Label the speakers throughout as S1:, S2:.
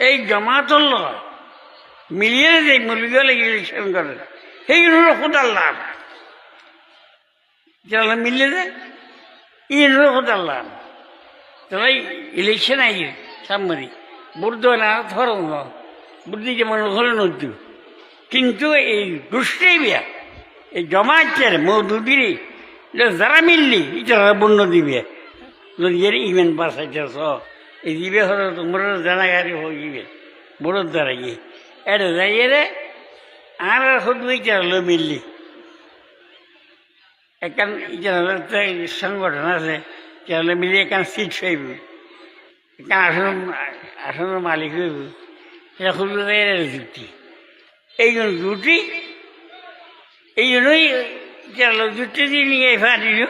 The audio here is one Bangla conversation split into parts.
S1: এই জমাতুল মিলিয়ে যে মুরগিগুলো ইলেকশন করে সেইগুলো খোদার লাভ যারা মিলিয়ে দেয় ইগুলো খোদার লাভ তাহলে ইলেকশন আগে সামরি বুদ্ধ না ধরম বুদ্ধি যেমন হলেন উদ্দু কিন্তু এই গোষ্ঠী বিয়া এই জমাচ্ছের মৌদুদিরি যারা মিললি যারা বন্য দিবে যদি এর ইমেন বাসাইতেছ এই দিবে হলো তোমরা জানাগারি হয়ে যাবে বড়োর দ্বারা গিয়ে এটা যাইয়ে রে আর শুধু ইচারলো মিললি এখান ইচার সংগঠন আছে ইচারলো মিলি এখান সিট হইব এখান আসনের মালিক হইব সেটা শুধু যুক্তি এইগুলো জুটি এই জন্যই ইচারলো জুটি দিয়ে নিয়ে ফাটিল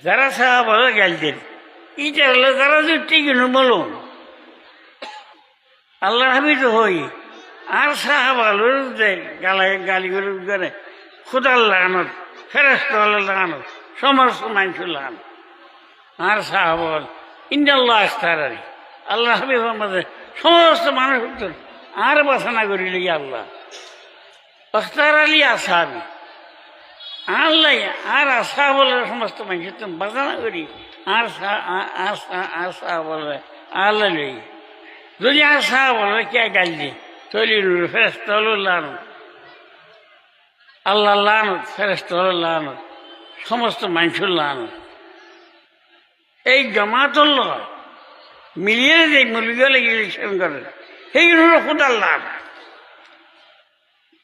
S1: যারা সাহা বলো গেলতেন ইচারলো যারা জুটি কিনো বলো আল্লাহ হাবিজ হই আর সাহাবালুর যে গালি করে খুদার লাগানোর ফেরস্ত লাগানোর সমস্ত মানুষের লাগানো আর সাহাবল ইন্দাল্লাহ আস্তারি আল্লাহ হাবিব আমাদের সমস্ত মানুষ আর বাসনা করিল আল্লাহ আস্তার আলী আসাবি আল্লাহ আর আশা বলে সমস্ত মানুষের বাসনা করি আর সাহাবল আল্লাহ লই যদি আর সাহাবল কে গাল দিয়ে তৈরির ফেরস্ত লানো আল্লাহ লানো ফেরস্ত লানো সমস্ত মানুষের লানো এই জমাতুল মিলিয়ে যে মুরগিগুলো ইলেকশন করে সেইগুলো খোদার লাভ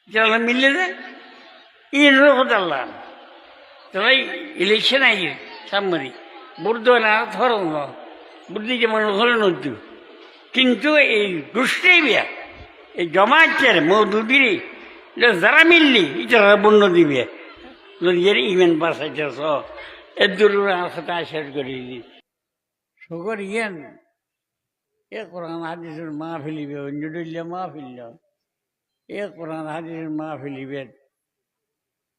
S1: যারা মিলিয়ে দেয় ইগুলো খোদার লাভ তাহলে ইলেকশন আগে সামরি বুদ্ধ না ধরম বুদ্ধি যেমন হলেন উদ্দু কিন্তু এই গোষ্ঠী বিয়া এই জমাচ্ছের মৌদুদিরি যারা মিললি যারা বন্য দিবে যদি এর ইমেন বাসাইতেছ এর দূর সাথে আশ্বাস করে দি সকর ইয়েন এ কোরআন হাদিসের মা ফেলিবে অন্য ডলিয়া মা ফেলল এ কোরআন হাদিসের মা ফেলিবে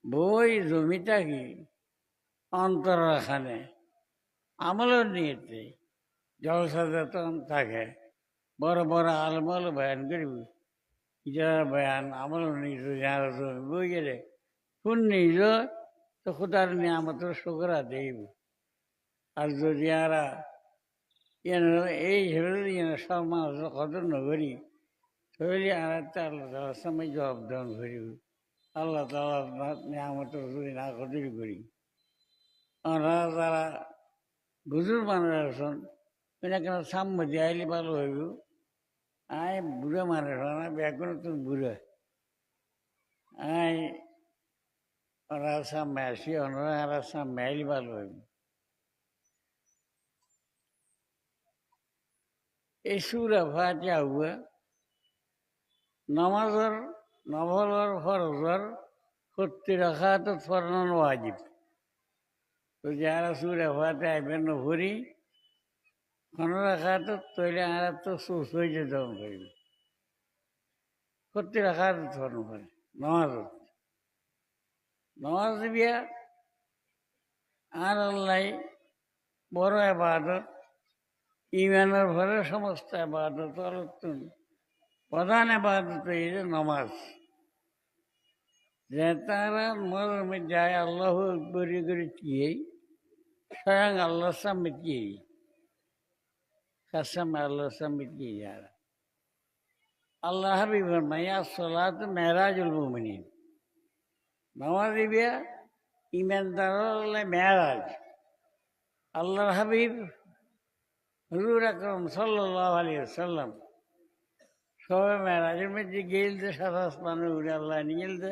S1: বই জমিটা কি অন্তর রাখানে আমলের নিয়েতে জলসা যতন থাকে বড় বড় আলমল বয়ান করিব যারা বয়ান আমল নিজ যারা বই গেলে কোন নিজ তো খুদার নিয়ামত শুকরা দেব আর যদি আরা এই সমাজ কদর নগরী তাহলে আর আল্লাহ তালার সময় জবাব দান করিব আল্লাহ তালা নিয়ামত যদি না কদর করি আমরা যারা বুজুর মানুষ আছেন কেন সাম্য দিয়াইলে ভালো হইব আয় বুড়া মানুষ না বেগুন তো বুড়া আয় ওরা সামনে আসি ওনারা সামনে আইলে ভালো হইব এই সুরা ফাতিহা হুয়া নামাজের নফলর ফরজর 70 রাকাত পড়ানো ওয়াজিব তো যারা সুরা ফাতিহা বেন ভরি 15 রাকাত তৈলে আর তো সুসই যে দম করিব 70 রাকাত পড়ানো হয় নামাজ বিয়া আর আল্লাহ বড় ইবাদত ইমানের ভরে সমস্ত ইবাদত আলোচন প্রধান ইবাদত এই যে নামাজ যে তারা মরমে যায় আল্লাহ আকবরি করে চিয়েই স্বয়ং আল্লাহর সামনে চিয়েই কাসামে আল্লাহর সামনে চিয়ে যারা আল্লাহ হাবিব মাইয়া সলাত মেরাজুল মুমিনিন নামাজ বিয়া ইমানদার মেরাজ আল্লাহর হাবিব হুজুর আকরাম সাল্লাল্লাহু আলাইহি ওয়াসাল্লাম সবে মেরাজের মধ্যে গেলতে সাত আসমানে উড়ে আল্লাহ নিয়ে গেলতে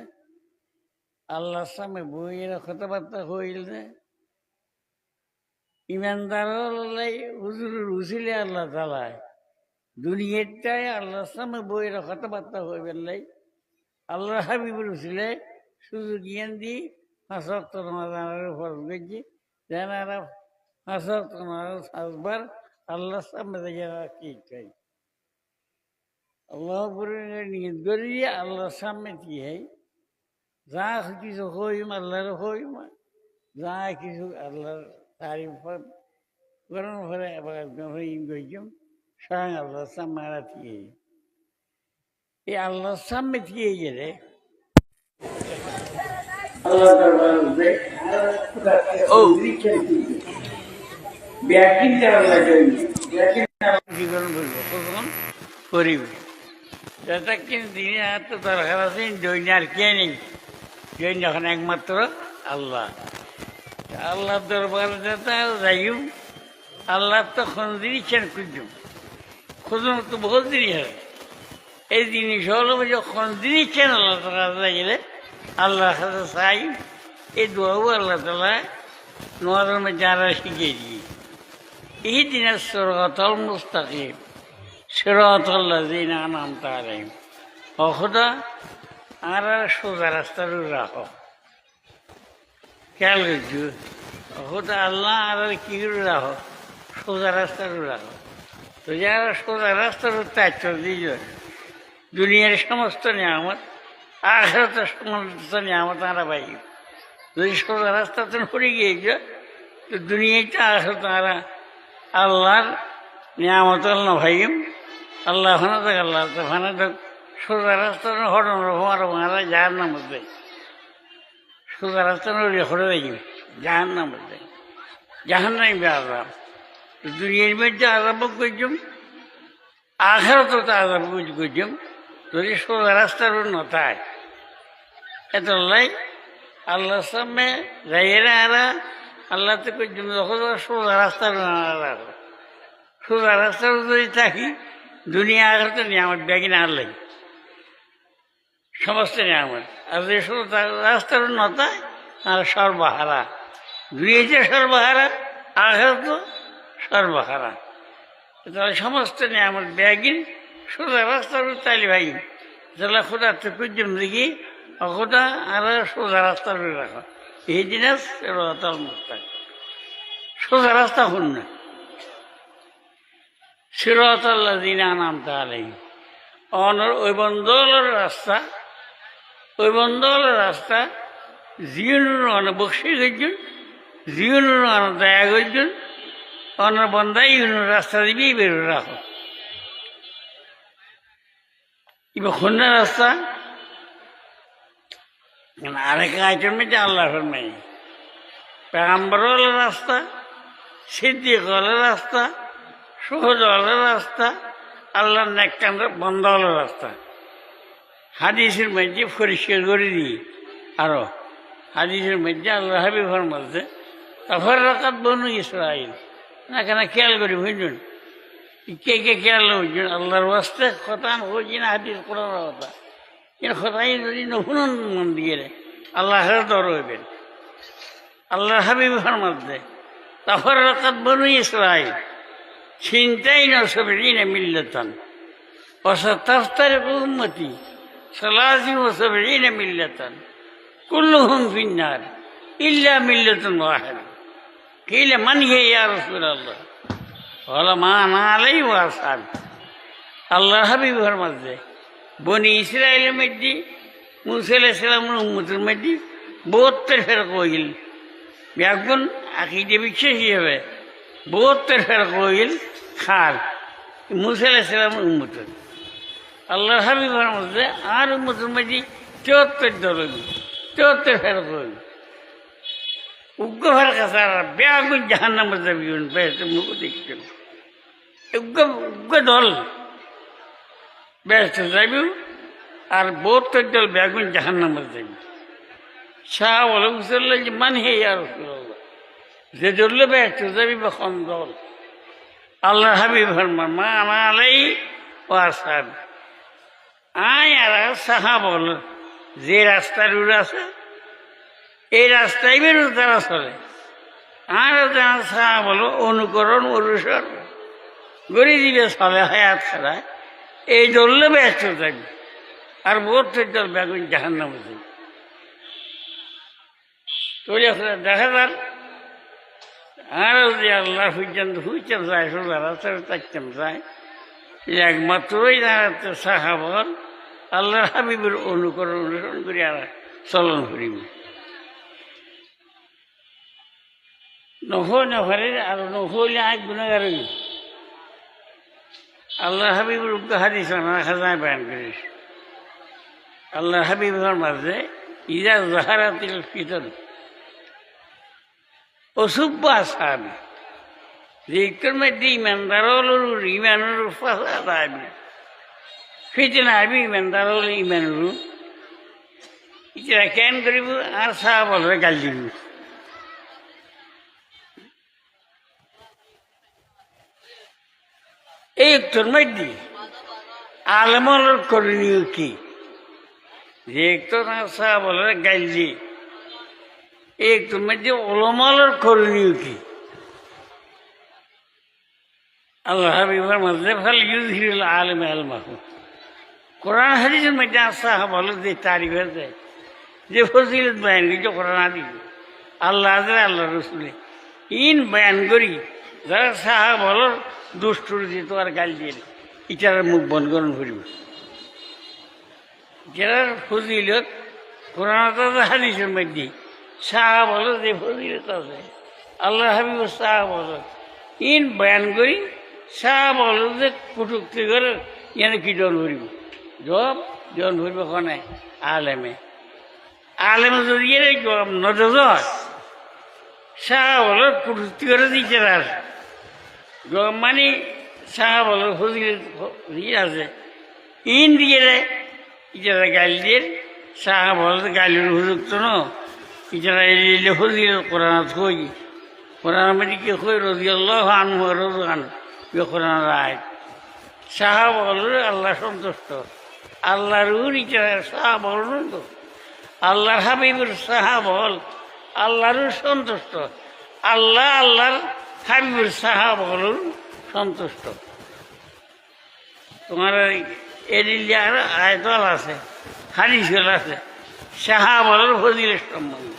S1: আল্লাহর সামনে বইয়েরা কথাবার্তা হইলতে ইমানদার হুজুরের উসিলে আল্লাহ তালায় দুনিয়াটায় আল্লাহর সামনে বইয়েরা কথাবার্তা হইবেন লাই আল্লাহ হাবিবুর উসিলে শুধু জ্ঞান দিয়ে 5 ওয়াক্ত নামাজ ফরজ করেছি যেন এরা 5 ওয়াক্ত নামাজ আসবার আল্লাহর সামনে থেকে কি চাই আল্লাহ নিয়ত করিয়ে আল্লাহর সামনে কি হয় যা কিছু হইম আল্লাহর হইম যা কিছু আল্লাহর তারিফ করার পরে আবার গইম স্বয়ং আল্লাহ সাম্মারা থেকে এই আল্লাহ সামনে থেকে গেলে আল্লাহ করিবে যাটা কিন্তু দিনে হাত দরকার আছে জৈন আর কে নেই জৈন যখন একমাত্র আল্লাহ আল্লাহ দরবার যাতা যাইও আল্লাহ তো খন্দির ইচ্ছেন খুঁজুম খুঁজুম তো বহুত দিনই হয় এই জিনিস হলো যে খন্দির ইচ্ছেন আল্লাহ তালা গেলে আল্লাহ কাছে চাই এই দোয়াও আল্লাহ তালা নোয়ারের মধ্যে যারা শিখিয়ে দিয়ে এই দিনের সরগতল মুস্তাকিম সিরাতাল্লাযীনা আনআমতা আলাইহিম ও খোদা আর সোজা রাস্তার রাখো খেয়াল করছো ও খোদা আল্লাহ আর কি রাখো সোজা রাস্তার রাখো তো যারা সোজা রাস্তার দায়িত্ব দিয়েছ দুনিয়ার সমস্ত নিয়ামত আখিরাতের সমস্ত নিয়ামত তারা পাই যদি সোজা রাস্তা তুমি পড়ে গিয়েছ তো দুনিয়াতে আখিরাত তারা আল্লাহর নিয়ামত না ভাইম আল্লাহ ফানা দেখ আল্লাহ তো ফানা দেখ সোজা রাস্তা হরণ রকমার মারা যার নাম দেয় সোজা রাস্তা হরে দেখি জাহান নাম দেয় জাহান নাই আজাব দুনিয়ার মধ্যে আজাব করছুম আখেরত তো আজাব করছুম যদি সোজা রাস্তার নতায় এত লাই আল্লাহ সামনে যাইয়েরা আরা আল্লাহ তো করছুম যখন সোজা রাস্তার সোজা রাস্তার যদি থাকি দুনিয়া আখেরত নিয়ামত ব্যাগি না আল্লাহ সমস্ত নিয়ামত আর যে সোজা রাস্তার নতায় আর সর্বহারা দুনিয়াতে সর্বহারা আখেরত সর্বহারা তাহলে সমস্ত নিয়ামত ব্যাগিন সোজা রাস্তার তাইলে ভাই তাহলে খোদা তো কুজম দেখি খোদা আর সোজা রাস্তার রাখো এই দিন সোজা রাস্তা হন না সিরাতাল্লাযীনা আনআমতা আলাইহিম অনর ওই বন্দলের রাস্তা জীবনের অন বক্সি করছেন জীবনের অন দয়া করছেন অনার বন্ধাই রাস্তা দিবি বেরো রাখো এবার খন্ডা রাস্তা আরেক আইটেম মধ্যে আল্লাহ ফরমাই পেগাম্বরের রাস্তা সিদ্দিকের রাস্তা সহজলের রাস্তা আল্লাহর নেককার বন্ধাওয়ালার রাস্তা হাদিসের মধ্যে পরিষ্কার করে দিই আরো হাদিসের মধ্যে আল্লাহ হাবিবের মধ্যে তাফাররাকাত বনু ইসরাইল না কেন খেয়াল করি বুঝলেন কে খেয়াল বুঝছেন আল্লাহর ওয়াস্তে কথা হয়েছি না হাদিস করার কথা কিন্তু কথাই যদি নহুন মন দিয়ে আল্লাহ দর হইবেন আল্লাহর হাবিবের মধ্যে তাফাররাকাত বনু ইসরাইল ছিনতাই নসবিন মিল্লাতান وستفترق أمتي 73 ملة كلهم في النار إلا ملة واحدة قيل من هي يا رسول الله قال ما أنا عليه وأصحابي আল্লাহ হাবিবের মধ্যে বনি ইসরায়েলের মধ্যে মুসা আলাইহিস সালামের উম্মতের মধ্যে 72 ফেরক হইল একজন আকীদা বিশ্বাসী হবে 72 ফেরক হইল খাল মুসা আলাইহিস সালামের উম্মতের আল্লাহ হাবিবের মধ্যে আর উম্মতের মধ্যে 74 দল হইল 74 ফেরক হইল উগ্র ফেরক আছে আর বেআগুন জাহান্নামে যাবি বেহেশতের মুখ দেখছেন উগ্র দল বেহেশতে যাবি আর 72 দল বেআগুন জাহান্নামে যাবি শাহ বলে মুসল্লা যে মান হে ইয়া রাসূলুল্লাহ যে ধরলে বেহেশতে যাবি বা কোন দল আল্লাহ হাবিব ফরমান মা আনা আলাইহি ওয়া আসহাবি আয় আর সাহাবল যে রাস্তার রুট আছে এই রাস্তায় বেরো তারা চলে আর যারা সাহাবল অনুকরণ অনুসরণ গড়ি দিবে চলে হায়াত ছাড়া এই দললে ব্যস্ত থাকবে আর 72 দল বেগুন জাহান্নামে যাবে তৈরি দেখা যান আর যদি আল্লাহ পর্যন্ত হুইচাম যায় সোজা রাস্তায় থাকতাম যায় একমাত্রই দাঁড়াতে সাহাবল আল্লাহ হাবিবের অনুকরণ অনুসরণ করি আর চলন করিব নহলে আর নহলে আগ গুণাগার আল্লাহ হাবিবুর উক্ত হাদিস খাজায় বয়ান করিস আল্লাহ হাবিবের মাঝে ইজা জাহারাতিল ফিতর অসুব্য আসাবি যে একটুর মধ্যে ইমানের ফাসাদ আবি ফিতনা আবি ইমানদার হল ইমানুর ইটা কেন করিব আর সাহাবলরে গাল দিব এই একটুর মধ্যে আলমর করণীয় কি যে একটু আর সাহাবলরে গাল দি এই একটুর মধ্যে ওলমালর করণীয় কি আল্লাহ হাবিবের মধ্যে ফাল ইউযহিরুল আলিম আলমাহু কোরআন হাদিসের মধ্যে সাহাবল যে তারিফের দেয় যে ফজিলত বয়ান করি কোরআন হাদিস আল্লাহ আল্লাহ রসুলে ইন বয়ান করি যারা সাহাবলর দুষ্টুর দিত আর গাল দিয়ে ইটার মুখ বন্ধ করণ করিব যারা ফজিলত কোরআন হাদিসের মধ্যে সাহাবল যে ফজিলত আছে আল্লাহ হাবিবর সাহাবল ইন বয়ান করি সাহাবল যে কুটুক্তি করে ইয়ানে কি জন করিব জব জন ধরব কনে আলেমে আলেমে যদি জবাব নজর সাহাবল কুটুক্তি করে দিচ্ছে আর জবাব মানে সাহাবল ফজিলত আছে ইন দিয়ে ইটারা গাল দিয়ে সাহাবল গালির হুজুক্ত ন ইটারা এলে ফজিলত কোরআন কই কোরআন মানে কি কই রাদিয়াল্লাহু আনহু রাযুআন কোরআন রায় সাহাবল আল্লাহ সন্তুষ্ট আল্লাহর ইটার সাহাবল তো আল্লাহর হাবিবুর সাহাবল আল্লাহর সন্তুষ্ট আল্লাহ আল্লাহর হাবিবুর সাহাবল সন্তুষ্ট তোমার এদিকে আর আয়তল আছে হাদিসল আছে সাহাবল ফজিলত সম্বন্ধে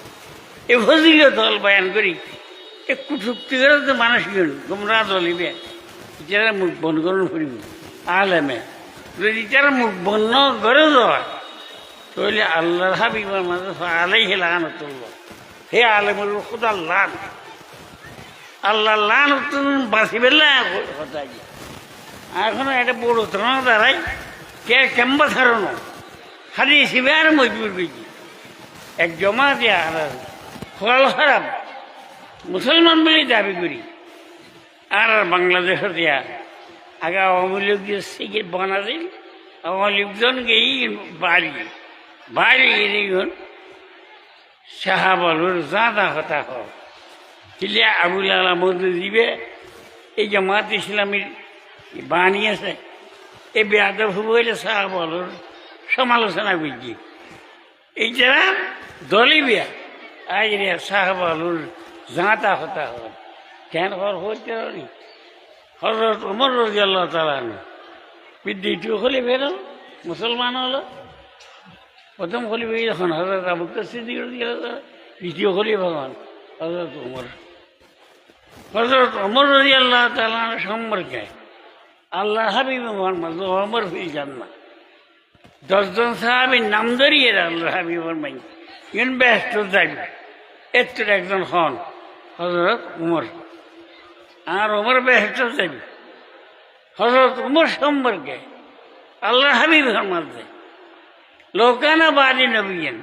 S1: এই ফজিলত দল বয়ান করি এই কুটুক্তি করে তো মানুষ তোমরা দলিবে যারা মুখ বন্ধ করুন ফুরিব আলেমে যদি তারা মুখ বন্ধ করে দেয় তাহলে আল্লাহর হাবিবের মাঝে আলাইহি লানাতুল্লাহ হে আলেমের খুদা লান আল্লাহ লানাতুন বাঁচিবে না কথা এখন একটা বড় ধরনের দ্বারাই কে কেম্বা ধারণ হারিয়ে শিবে আর মজবুর বেশি এক জমা দেয়া আর ফল খারাপ মুসলমান বলে দাবি করি আর বাংলাদেশে দেয়া আগে আওয়ামী লীগ যে সিগারেট বানাছিল আওয়ামী লীগজন গেই বাড়ি এরকম সাহাবলুর জাদা হতা হোক তিলে আবুল আলা মধু দিবে এই জামাত ইসলামীর বানিয়েছে এই বেয়াদব হইলে সাহাবলুর সমালোচনা করছি এই যারা দলিবিয়া আজ রে সাহাবলুর জাঁতা হতা হয় কেন হর হইতে পারি হজরত ওমর রাদিয়াল্লাহু তাআলা দ্বিতীয় খলিফা হলো মুসলমান হলো প্রথম খলিফা যখন হজরত আবু বকর সিদ্দিক রাদিয়াল্লাহু তাআলা দ্বিতীয় খলিফা হন হজরত ওমর রাদিয়াল্লাহু তাআলা সম্পর্কে আল্লাহ হাবিব মুহাম্মদ ওমর ফিল জান্নাহ 10 জন সাহাবীর নাম ধরিয়ে আল্লাহ হাবিবের মাই ইন ব্যস্ত যাইবে এত একজন হন হজরত ওমর আর ওমর ব্যস্ত যাইবে হজরত ওমর সম্পর্কে আল্লাহ হাবিবের মধ্যে লোকানা বাদি নবীন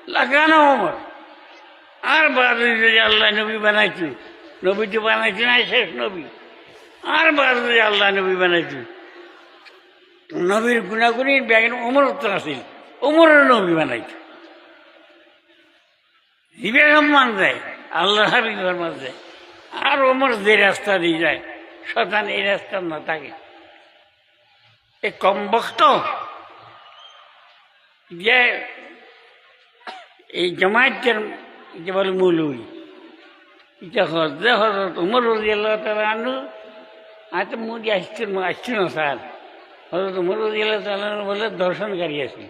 S1: লাগানা ওমর আর বাদি যদি আল্লাহ নবী বানাইছি নবী তো বানাইছি না শেষ নবী আর বাদি যদি আল্লাহ নবী বানাইছি নবীর গুণাগুণীর ব্যাগের ওমর উত্তর আসিল ওমরের নবী বানাইছে জীবের সম্মান দেয় আল্লাহ হাবিবের মধ্যে আর ওমর যে রাস্তা দিয়ে যায় শতান এই রাস্তা না থাকে এ কম বক্ত যে এই জামায়াতের যে বলে মৌলবী এটা হজে হজরত ওমর রাদিয়াল্লাহু তাআলা আনহু আজ মুদি আসছিল না স্যার হজরত ওমর রাদিয়াল্লাহু তাআলা বলে দর্শনকারী আছে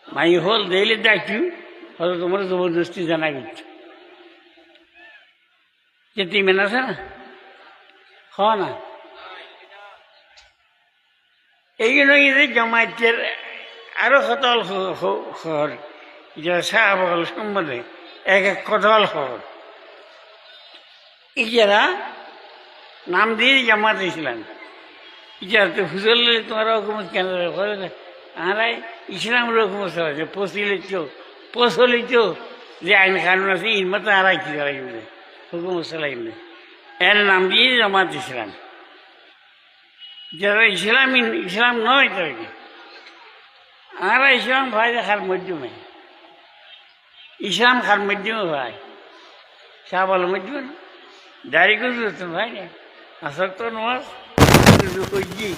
S1: মাই হল দিলে ডাকি হজরত ওমর জবরদস্তি জানা গেছে যে তিমেন আছে না হ না এই জন্য জামায়াতের আরো কতল হর যারা সাহাবল সম্বন্ধে এক এক কতল হর ইজারা নাম দিয়ে জামাত ইসলাম ইচ্ছা তো হুজুরলে তোমার হুকুমত কেন আরাই ইসলাম হুকুমত আছে প্রচলিত যে আইন কানুন আছে এর মতো আরাই কি করা যাবে হুকুমত চালাইব এর নাম দিয়ে জামাত ইসলাম যারা ইসলাম নয় তাকে আর ইসলাম ভাই খার মধ্যমে ইসলাম খার মধ্যমে ভাই সাবল মধ্যমে দাড়ি করতো ভাই না আসল তো নামাজ হইজি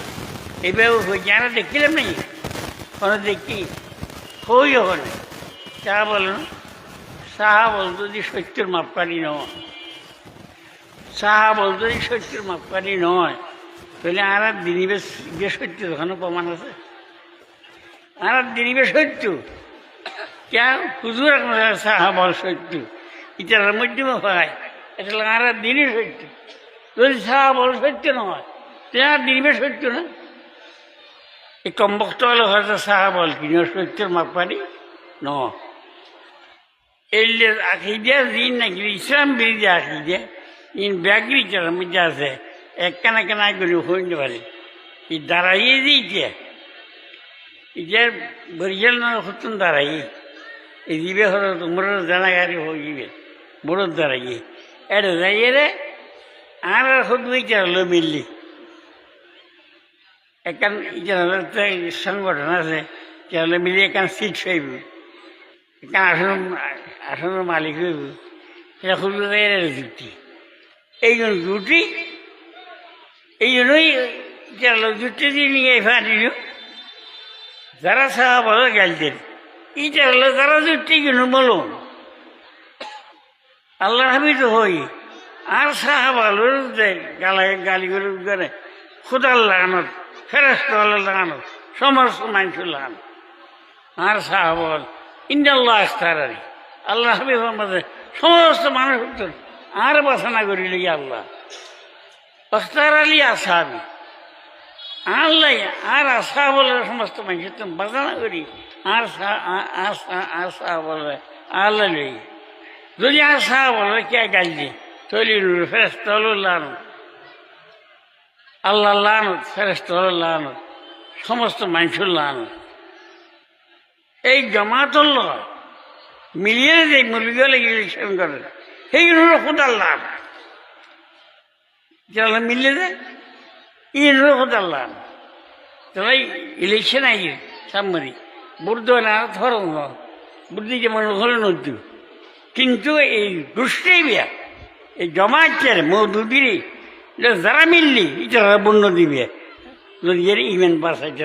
S1: এইভাবে হইজি আমরা দেখছিলাম নাকি কোনো দেখি হই ওখানে সাহা বলতো যে সত্যের মাপকারী নয় সাহা বলতো যে সত্যের মাপকারী নয় তাহলে আর দিনিবেশ সত্য ওখানে প্রমাণ আছে আর দিনিবে সত্য কেন হুজুর সাহা বল সত্য ইটার মধ্যমে হয় এটা আর দিনই সত্য যদি সাহা বল সত্য নয় তাহলে আর দিনিবে সত্য না এই কমবক্ত হলে হয়তো সাহা বল কিনে সত্যের মাপকারী নয় এই আখিদে দিন নাকি ইসলাম বিরোধী আখিদে ইন ব্যাগরি চার মধ্যে আছে একখানা কেনা করে হইতে পারে এই দাঁড়াইয়ে দিয়েছে যে বরিশাল না হতুন দাঁড়াই এই দিবে হলো তোমরা জানাগারি হয়ে যাবে বড় দাঁড়াইয়ে এটা যাইয়ে রে আর হত হইতে মিললি এখান সংগঠন আছে তাহলে মিলি এখান সিট হইব এখান আসনের মালিক হইব সেটা খুব যুক্তি এইগুলো জুটি এই জন্যই জুটি দিয়ে নিয়ে ফাটিল যারা সাহা বলো গেলতেন এইটা হলো যারা জুটি কিনো বলো আল্লাহ হাবি তো হই আর সাহা বলো গালিগুলো করে খুদার লাগানোর ফেরস্ত লাগানো সমস্ত মানুষের লাগানো আর সাহা বল ইন্দাল্লাহ আস্তারি আল্লাহ হাবিব আমাদের সমস্ত মানুষ আর বাসনা করিল আল্লাহ অস্তার আলী আসাবি আল্লাহ আর আসা বলে সমস্ত মানুষের তো বাসনা করি আর আসা বলে আল্লাহ লই যদি আসা বলে কে গাইলে তৈরি ফেরস্ত লানো আল্লাহ লানো ফেরস্ত লানো সমস্ত মানুষের লানো এই জমাতল মিলিয়ে যে মুরগিগুলো ইলেকশন করে সেইগুলো খোদার লাভ যারা মিলিয়ে দেয় ইগুলো খোদার লাভ তাহলে ইলেকশন আই সামরি বুদ্ধ না ধরন বুদ্ধি যেমন হলে নদী কিন্তু এই গোষ্ঠী বিয়া এই জমাচ্ছের মৌদুদিরে যারা মিললি যারা বন্য দিবে যদি এর ইমেন বাসাইতে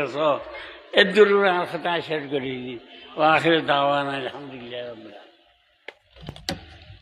S1: এর দূর আশা শেষ করে দিই ও আখের দাওয়ান আলহামদুলিল্লাহ